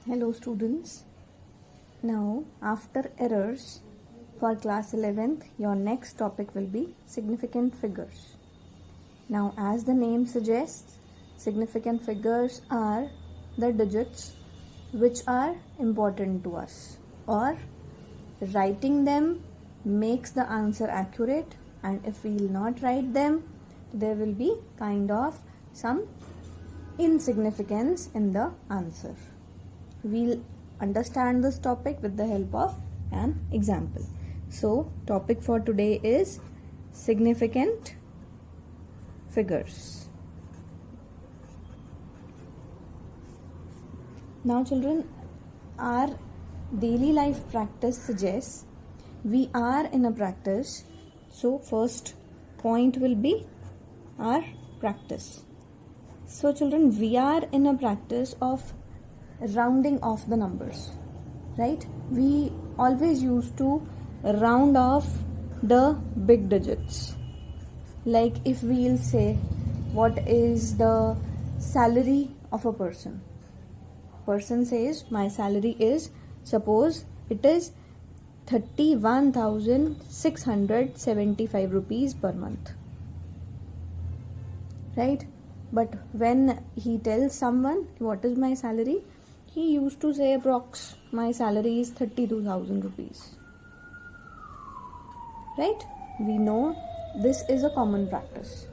Hello students. Now after errors for class 11th, your next topic will be significant figures. Now as the name suggests, significant figures are the digits which are important to us, or writing them makes the answer accurate, and if we will not write them, there will be kind of some insignificance in the answer. We'll understand this topic with the help of an example. So, topic for today is significant figures. Now, children, our daily life practice suggests we are in a practice. So, first point will be our practice. So, children, we are in a practice of rounding off the numbers, right? We always used to round off the big digits. Like if we'll say what is the salary of a person. Person says my salary is, suppose it is 31,675 rupees per month, right? But when he tells someone what is my salary, he used to say approx my salary is 32,000 rupees, right? We know this is a common practice.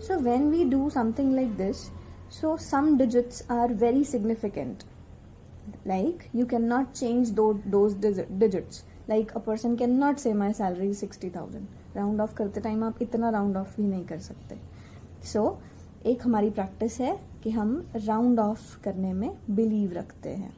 So when we do something like this, so some digits are very significant, like you cannot change those digits. Like a person cannot say my salary is 60,000. Round of करते time आप इतना round of भी नहीं कर सकते. So एक हमारी practice है कि हम राउंड ऑफ करने में बिलीव रखते हैं,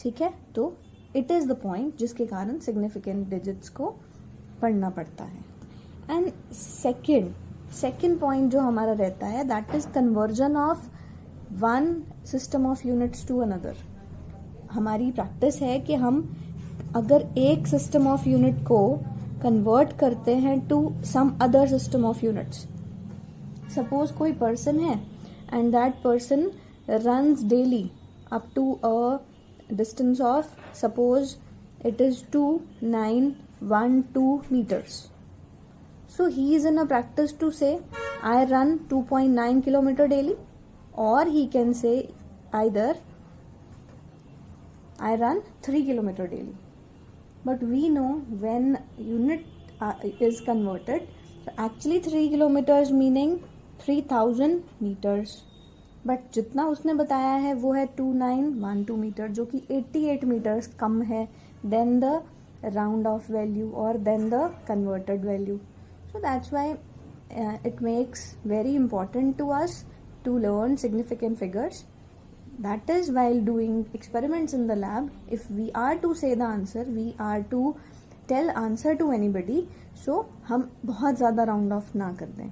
ठीक है? तो इट इज द पॉइंट जिसके कारण सिग्निफिकेंट डिजिट्स को पढ़ना पड़ता है. एंड सेकेंड पॉइंट जो हमारा रहता है, that is conversion of one system of units to another. हमारी प्रैक्टिस है कि हम अगर एक सिस्टम ऑफ यूनिट को कन्वर्ट करते हैं to some other system of units. Suppose कोई पर्सन है and that person runs daily up to a distance of, suppose it is 2912 meters. So he is in a practice to say I run 2.9 kilometer daily, or he can say either I run 3 kilometer daily. But we know when unit is converted, so actually 3 kilometers meaning 3000 meters. But जितना उसने बताया है वो है 2912 metre, जो कि 88 metres कम है than the round off value और then the converted value. So that's why it makes very important to us to learn significant figures. That is while doing experiments in the lab. If we are to say the answer, we are to tell answer to anybody, so हम बहुत ज़्यादा round of ना कर दें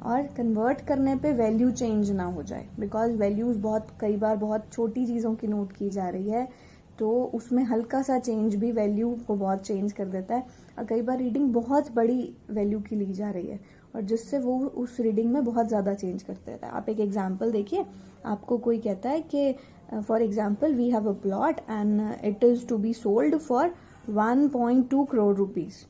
और convert करने पे value change ना हो जाए, बिकॉज वैल्यूज कई बार बहुत छोटी चीज़ों की नोट की जा रही है, तो उसमें हल्का सा चेंज भी वैल्यू को बहुत चेंज कर देता है. और कई बार रीडिंग बहुत बड़ी वैल्यू की ली जा रही है और जिससे वो उस रीडिंग में बहुत ज़्यादा चेंज कर देता है. आप एक एग्जाम्पल देखिए. आपको कोई कहता है कि for example we have a plot and it is to be sold for 1.2 crore rupees,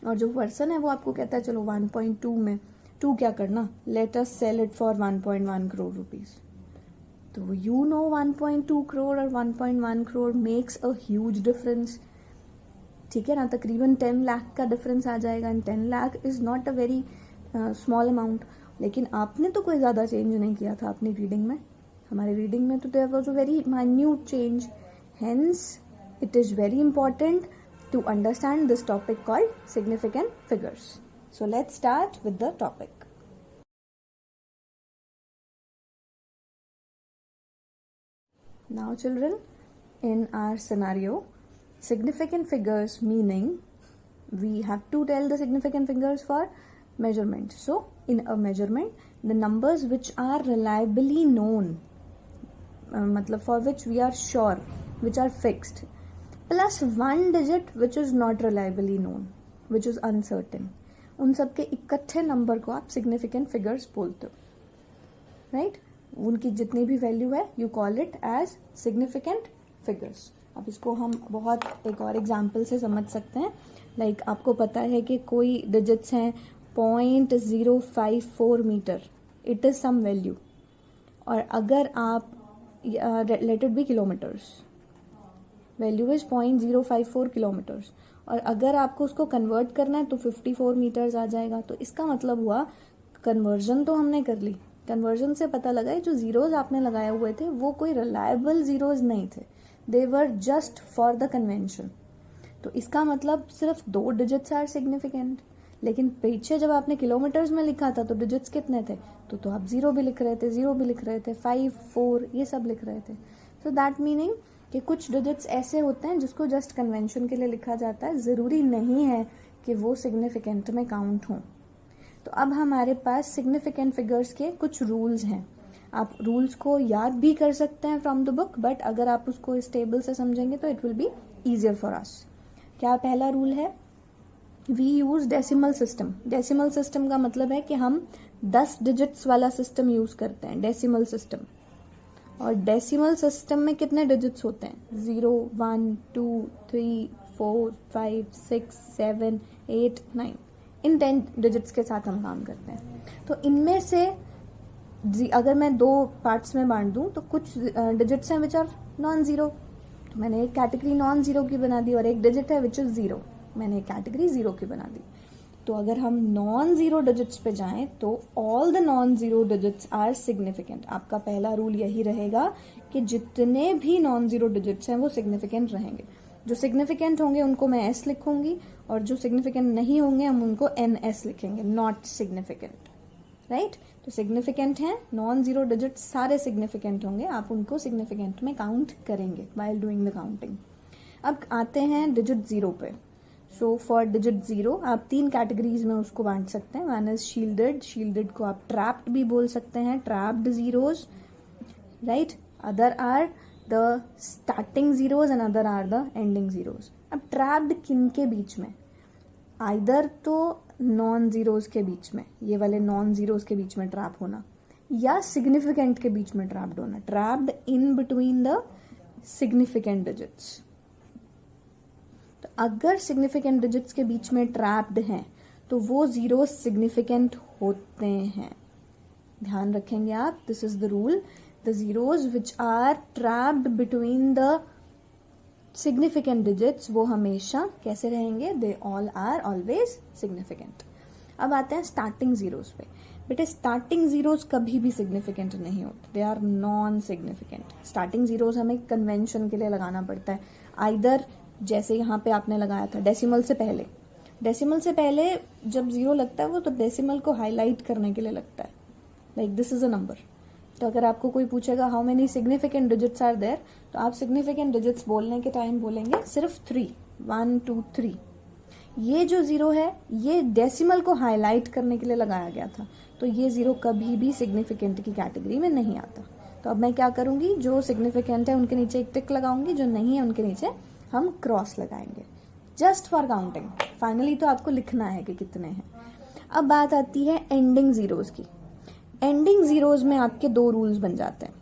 और जो पर्सन है वो आपको कहता है चलो 1.2 में 2 क्या करना, let us sell it for 1.1 crore rupees. तो यू नो 1.2 करोड़ और 1.1 crore makes a huge difference, ठीक है ना? तकरीबन 10 लाख का डिफरेंस आ जाएगा. And 10 lakh is not a very small amount. लेकिन आपने तो कोई ज़्यादा चेंज नहीं किया था अपनी रीडिंग में. हमारी रीडिंग में तो there was a very minute change. Hence it is very important to understand this topic called significant figures. So let's start with the topic. Now children, in our scenario, significant figures meaning we have to tell the significant figures for measurement. So in a measurement, the numbers which are reliably known, matlab for which we are sure, which are fixed, plus 1 digit which is not reliably known, which is uncertain, उन सब के इकट्ठे number को आप significant figures बोलते हो, right? उनकी जितनी भी वैल्यू है you call it as significant figures. अब इसको हम बहुत एक और एग्जाम्पल से समझ सकते हैं। लाइक आपको पता है कि कोई डिजिट्स हैं 0.054 metre, it is some value, और अगर आप let it be kilometres, value is 0.054 kilometres, और अगर आपको उसको कन्वर्ट करना है तो 54 मीटर्स आ जाएगा। तो इसका मतलब हुआ कन्वर्जन तो हमने कर ली, कन्वर्जन से पता लगा है जो जीरोज आपने लगाए हुए थे वो कोई रिलायबल जीरोज नहीं थे, they were just for the convention. तो इसका मतलब सिर्फ 2 डिजिट्स आर सिग्निफिकेंट, लेकिन पीछे जब आपने किलोमीटर्स में लिखा था तो डिजिट्स कितने थे, तो आप 0 भी लिख रहे थे, 0 भी लिख रहे थे, 5, 4 ये सब लिख रहे थे। सो दैट मीनिंग कि कुछ डिजिट्स ऐसे होते हैं जिसको जस्ट कन्वेंशन के लिए लिखा जाता है, ज़रूरी नहीं है कि वो सिग्निफिकेंट में काउंट हों। तो अब हमारे पास सिग्निफिकेंट फिगर्स के कुछ रूल्स हैं। आप रूल्स को याद भी कर सकते हैं फ्रॉम द बुक, बट अगर आप उसको इस टेबल से समझेंगे तो it will be easier for us. क्या पहला रूल है? We use decimal system. Decimal system का मतलब है कि हम 10 डिजिट्स वाला सिस्टम यूज करते हैं, डेसिमल सिस्टम। और डेसिमल सिस्टम में कितने डिजिट्स होते हैं? 0, 1, 2, 3, 4, 5, 6, 7, 8, 9, इन 10 डिजिट्स के साथ हम काम करते हैं। तो इनमें से अगर मैं 2 पार्ट्स में बांट दूं तो कुछ डिजिट्स हैं विच आर नॉन जीरो, तो मैंने एक कैटेगरी नॉन जीरो की बना दी, और एक डिजिट है विच इज 0, मैंने एक कैटेगरी 0 की बना दी। तो अगर हम नॉन जीरो डिजिट्स पे जाएं तो all the non zero digits are significant. आपका पहला रूल यही रहेगा कि जितने भी नॉन जीरो डिजिट्स हैं वो सिग्निफिकेंट रहेंगे। जो सिग्निफिकेंट होंगे उनको मैं S लिखूंगी, और जो सिग्निफिकेंट नहीं होंगे हम उनको NS लिखेंगे, नॉट सिग्निफिकेंट, राइट। तो सिग्निफिकेंट हैं नॉन जीरो डिजिट्स, सारे सिग्निफिकेंट होंगे, आप उनको सिग्निफिकेंट में काउंट करेंगे व्हाइल डूइंग द काउंटिंग। अब आते हैं डिजिट 0 पे। सो फॉर डिजिट 0 आप 3 कैटेगरीज में उसको बांट सकते हैं। वन इज शील्डेड, शील्डेड को आप ट्रैप्ड भी बोल सकते हैं, trapped zeros, right. Other are the starting zeros and other are the ending zeros. अब ट्रैप्ड किन के बीच में? आइदर तो नॉन जीरोज के बीच में, ये वाले नॉन जीरोज के बीच में ट्रैप होना, या सिग्निफिकेंट के बीच में ट्रैप्ड होना, trapped in between the significant digits. तो अगर सिग्निफिकेंट डिजिट्स के बीच में ट्रैप्ड हैं तो वो जीरोज सिग्निफिकेंट होते हैं। ध्यान रखेंगे आप, this is the rule, the zeros which are trapped between the significant digits वो हमेशा कैसे रहेंगे? They all are always significant. अब आते हैं स्टार्टिंग जीरोज पे। बेटे स्टार्टिंग जीरोज कभी भी सिग्निफिकेंट नहीं होते, they are non significant. Starting zeros हमें कन्वेंशन के लिए लगाना पड़ता है, आइदर जैसे यहाँ पे आपने लगाया था डेसिमल से पहले। डेसिमल से पहले जब 0 लगता है वो तो डेसिमल को हाईलाइट करने के लिए लगता है, like this is a number. तो अगर आपको कोई पूछेगा how many significant digits are there, तो आप सिग्निफिकेंट डिजिट्स बोलने के टाइम बोलेंगे सिर्फ 3, 1, 2, 3। ये जो 0 है ये डेसिमल को हाईलाइट करने के लिए लगाया गया था, तो ये 0 कभी भी सिग्निफिकेंट की कैटेगरी में नहीं आता। तो अब मैं क्या करूंगी, जो सिग्निफिकेंट है उनके नीचे एक टिक लगाऊंगी, जो नहीं है उनके नीचे हम क्रॉस लगाएंगे, जस्ट फॉर काउंटिंग। फाइनली तो आपको लिखना है कि कितने हैं। अब बात आती है एंडिंग जीरोज की। एंडिंग जीरोज में आपके 2 रूल्स बन जाते हैं।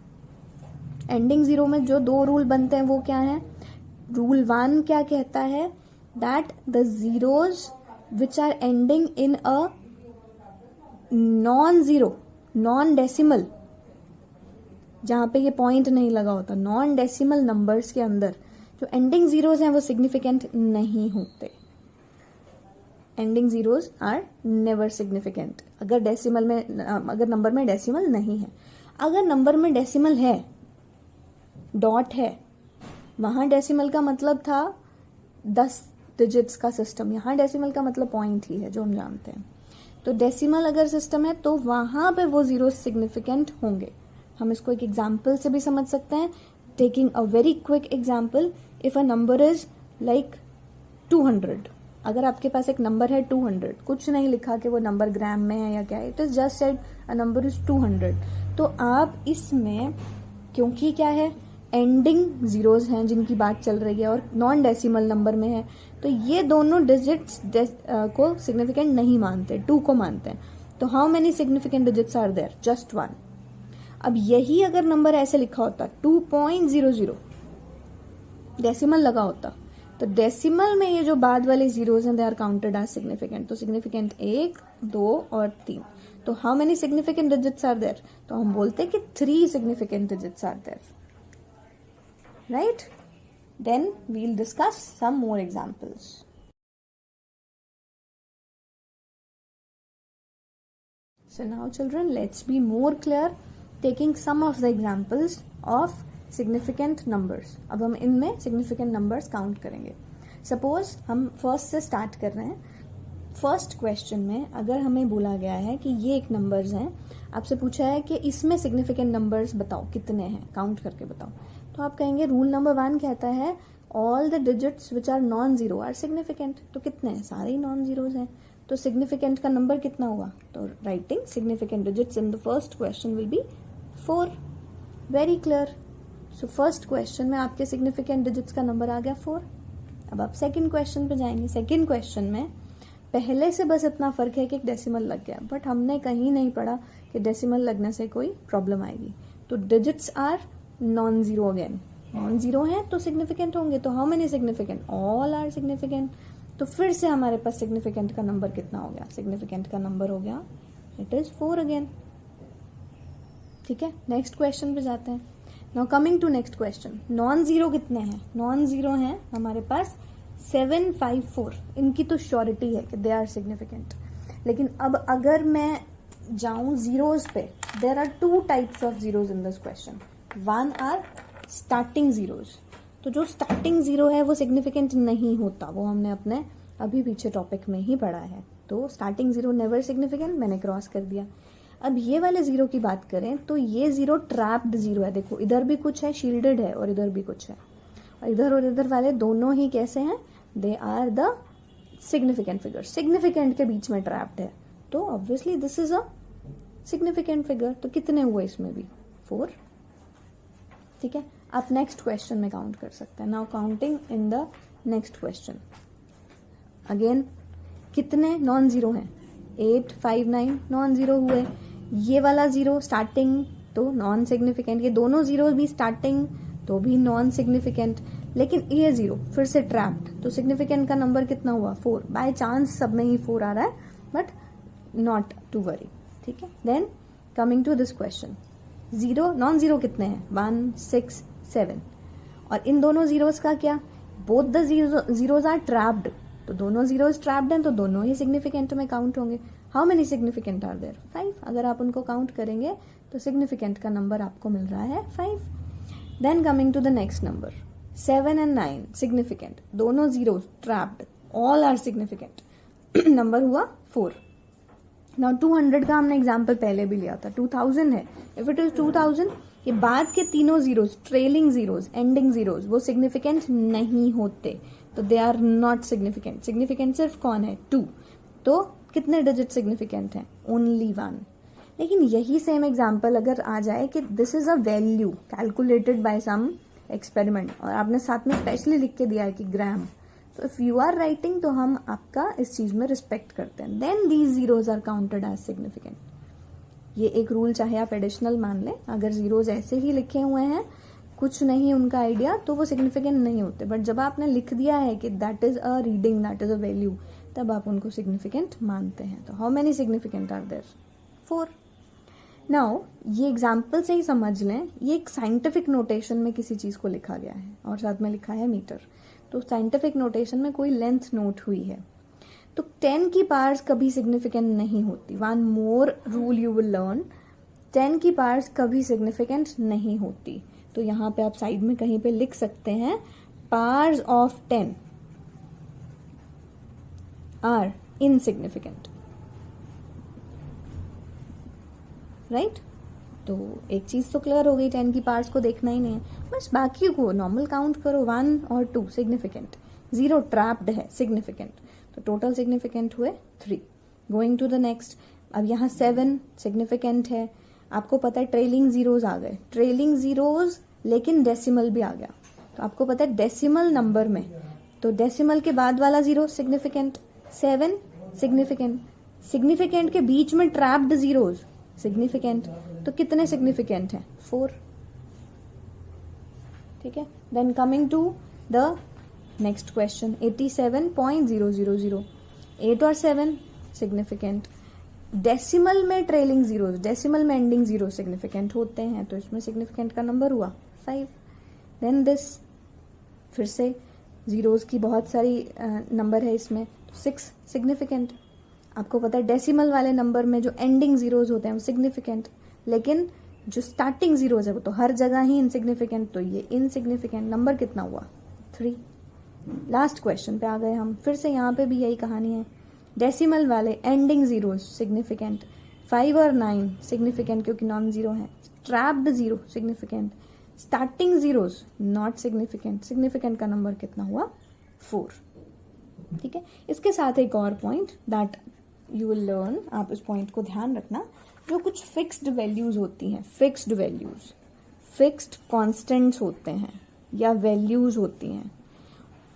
एंडिंग जीरो में जो 2 रूल बनते हैं वो क्या है? रूल 1 क्या कहता है? That the zeros which are ending in a non zero, non decimal, जहां पे ये पॉइंट नहीं लगा होता, नॉन डेसिमल नंबर्स के अंदर जो एंडिंग जीरोज हैं वो सिग्निफिकेंट नहीं होते। Ending zeros are never significant अगर डेसिमल में, अगर नंबर में डेसिमल नहीं है। अगर नंबर में डेसिमल है, डॉट है, वहां डेसिमल का मतलब था 10 डिजिट्स का सिस्टम, यहां डेसिमल का मतलब पॉइंट ही है जो हम जानते हैं। तो डेसिमल अगर सिस्टम है तो वहां पे वो जीरो सिग्निफिकेंट होंगे। हम इसको एक एग्जाम्पल से भी समझ सकते हैं। Taking a very quick example, if a number is like 200, अगर आपके पास एक नंबर है 200, कुछ नहीं लिखा कि वो नंबर ग्राम में है या क्या है, it is just said a number is 200, तो आप इसमें, क्योंकि क्या है एंडिंग जीरोज हैं जिनकी बात चल रही है और नॉन डेसिमल नंबर में है, तो ये दोनों डिजिट्स को सिग्निफिकेंट नहीं मानते, 2 को मानते हैं। तो how many significant digits are there? Just 1। अब यही अगर नंबर ऐसे लिखा होता 2.00 डेसिमल लगा होता, तो डेसिमल में ये जो बाद वाले जीरोज हैं they are counted as significant. तो सिग्निफिकेंट 1, 2 और 3. तो how many significant digits are there? तो हम बोलते हैं कि 3 significant digits are there, right. Then we will discuss some more examples. So now children, let's be more clear taking some of the examples of significant numbers. अब हम इनमें significant numbers count करेंगे. Suppose हम first से start कर रहे हैं. First question में अगर हमें बोला गया है कि ये एक नंबर्स हैं, आपसे पूछा है कि इसमें सिग्निफिकेंट नंबर्स बताओ कितने हैं, काउंट करके बताओ. तो आप कहेंगे रूल नंबर 1 कहता है all the digits which are non zero are significant. तो कितने हैं? सारे ही नॉन जीरोज हैं. तो सिग्निफिकेंट का नंबर कितना हुआ? तो writing significant digits in the first question will be 4. Very clear. So first question में आपके सिग्निफिकेंट डिजिट्स का नंबर आ गया 4. अब आप सेकंड क्वेश्चन पे जाएंगे. सेकंड क्वेश्चन में पहले से बस इतना फर्क है कि एक डेसिमल लग गया, बट हमने कहीं नहीं पढ़ा कि डेसिमल लगने से कोई प्रॉब्लम आएगी. तो digits are non zero again. Non zero है तो सिग्निफिकेंट होंगे. तो how many significant? All are significant. तो फिर से हमारे पास सिग्निफिकेंट का नंबर कितना हो गया? सिग्निफिकेंट का नंबर हो गया इट इज 4 अगेन. ठीक है, नेक्स्ट क्वेश्चन पे जाते हैं. Now coming to next question. Non zero कितने हैं? नॉन जीरो हैं हमारे पास 754. इनकी तो श्योरिटी है कि दे आर सिग्निफिकेंट. लेकिन अब अगर मैं जाऊं जीरोज पे, there are 2 types of zeros in this question. 1 are starting zeros. तो जो स्टार्टिंग जीरो है वो सिग्निफिकेंट नहीं होता, वो हमने अपने अभी पीछे टॉपिक में ही पढ़ा है. तो स्टार्टिंग जीरो नेवर सिग्निफिकेंट, मैंने क्रॉस कर दिया. अब ये वाले जीरो की बात करें तो ये जीरो ट्रैप्ड जीरो है. देखो इधर भी कुछ है, शील्डेड है, और इधर भी कुछ है. और इधर वाले दोनों ही कैसे हैं? They are the significant figure. Significant के बीच में ट्रैप्ड है, तो obviously this is a significant figure. तो कितने हुए इसमें भी? 4. ठीक है, आप नेक्स्ट क्वेश्चन में काउंट कर सकते हैं. Now counting in the next question. Again कितने नॉन जीरो हैं? 8, 5, 9 नॉन जीरो हुए. ये वाला जीरो स्टार्टिंग तो नॉन सिग्निफिकेंट. ये दोनों जीरो भी स्टार्टिंग तो भी नॉन सिग्निफिकेंट. लेकिन ये जीरो फिर से ट्रैप्ड, तो सिग्निफिकेंट का नंबर कितना हुआ? 4. बाय चांस सब में ही 4 आ रहा है, बट नॉट टू वरी. ठीक है, then coming to this question. Zero non zero कितने हैं? 1, 6, 7. और इन दोनों जीरोस का क्या? Both the zeros are trapped. तो दोनों जीरोज ट्रैप्ड हैं तो दोनों ही सिग्निफिकेंट में काउंट होंगे. How many significant are there? 5. अगर आप उनको काउंट करेंगे तो सिग्निफिकेंट का नंबर आपको मिल रहा है 5. Then coming to the next number. 7 and 9 significant. दोनों zeros trapped. All are significant. Number हुआ 4. नाउ 200 का हमने एग्जाम्पल पहले भी लिया था. 2000 है. इफ इट इज 2000, ये बाद के तीनों zeros, trailing zeros, ending zeros, वो सिग्निफिकेंट नहीं होते. तो they are not significant. Significant सिर्फ कौन है? 2. तो कितने डिजिट सिग्निफिकेंट हैं? ओनली 1. लेकिन यही सेम एग्जाम्पल अगर आ जाए कि this is a value calculated by some experiment, और आपने साथ में स्पेशली लिख के दिया है कि ग्राम, तो इफ यू आर राइटिंग तो हम आपका इस चीज में रिस्पेक्ट करते हैं. Then these zeros are counted as significant. ये एक रूल चाहे आप एडिशनल मान लें. अगर जीरोज ऐसे ही लिखे हुए हैं, कुछ नहीं उनका आइडिया, तो वो सिग्निफिकेंट नहीं होते. बट जब आपने लिख दिया है कि that is a reading, that is a value, तब आप उनको सिग्निफिकेंट मानते हैं. तो how many significant are there? 4. Now ये एग्जाम्पल से ही समझ लें, ये एक साइंटिफिक नोटेशन में किसी चीज को लिखा गया है और साथ में लिखा है मीटर. तो साइंटिफिक नोटेशन में कोई लेंथ नोट हुई है. तो 10 की पावर्स कभी सिग्निफिकेंट नहीं होती. 1 मोर रूल यू विल लर्न. 10 की पावर्स कभी सिग्निफिकेंट नहीं होती. तो यहाँ पे आप साइड में कहीं पे लिख सकते हैं powers of 10 are insignificant. Right? तो एक चीज तो क्लियर हो गई, 10 की पार्ट्स को देखना ही नहीं है, बस बाकी को नॉर्मल काउंट करो. 1 और 2 सिग्निफिकेंट, 0 ट्रैप्ड है सिग्निफिकेंट. तो टोटल सिग्निफिकेंट हुए 3. Going to the next. अब यहाँ 7 सिग्निफिकेंट है. आपको पता है ट्रेलिंग जीरोज आ गए. ट्रेलिंग जीरोज लेकिन डेसिमल भी आ गया. तो आपको पता है डेसिमल नंबर में, तो डेसिमल के बाद वाला जीरो सिग्निफिकेंट. 7 सिग्निफिकेंट. सिग्निफिकेंट के बीच में ट्रैप्ड जीरोज सिग्निफिकेंट, तो कितने सिग्निफिकेंट हैं? 4. ठीक है, then coming to the next question 87.000, 8 और 7 सिग्निफिकेंट. डेसिमल में ट्रेलिंग जीरोज, डेसिमल में एंडिंग जीरो सिग्निफिकेंट होते हैं, तो इसमें सिग्निफिकेंट का नंबर हुआ 5. देन दिस, फिर से जीरोज की बहुत सारी नंबर है इसमें, तो 6 सिग्निफिकेंट. आपको पता है डेसिमल वाले नंबर में जो एंडिंग जीरोज होते हैं वो सिग्निफिकेंट, लेकिन जो स्टार्टिंग जीरोज है वो तो हर जगह ही इनसिग्निफिकेंट, तो ये इनसिग्निफिकेंट. नंबर कितना हुआ? 3. लास्ट क्वेश्चन पे आ गए हम, फिर से यहाँ पे भी यही कहानी है. डेसिमल वाले एंडिंग जीरोज सिग्निफिकेंट, 5 और 9 सिग्निफिकेंट क्योंकि नॉन जीरो है. Trapped zero significant, starting zeros not significant. Significant का नंबर कितना हुआ? 4. ठीक है, इसके साथ एक और point that you will learn, आप इस पॉइंट को ध्यान रखना, जो कुछ फिक्स्ड वैल्यूज होती हैं, फिक्स्ड वैल्यूज, फिक्स्ड कॉन्स्टेंट्स होते हैं या वैल्यूज होती हैं,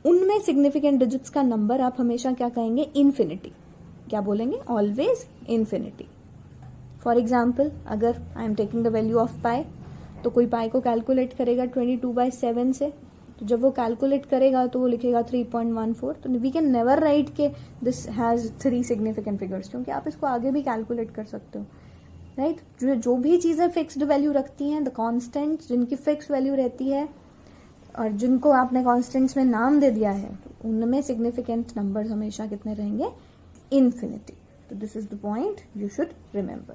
उनमें सिग्निफिकेंट डिजिट्स का नंबर आप हमेशा क्या कहेंगे? इन्फिनिटी. क्या बोलेंगे? Always infinity. फॉर एग्जाम्पल, अगर I am taking the value of pi, तो कोई पाई को कैलकुलेट करेगा 22/7 से, तो जब वो कैलकुलेट करेगा तो वो लिखेगा 3.14. तो वी कैन नेवर राइट के दिस हैज 3 सिग्निफिकेंट फिगर्स, क्योंकि आप इसको आगे भी कैलकुलेट कर सकते हो, राइट. जो भी चीजें फिक्स्ड वैल्यू रखती हैं, द कॉन्स्टेंट जिनकी फिक्स वैल्यू रहती है और जिनको आपने कॉन्स्टेंट्स में नाम दे दिया है, तो उनमें सिग्निफिकेंट नंबर हमेशा कितने रहेंगे? इन्फिनिटी. तो this is the point you should remember.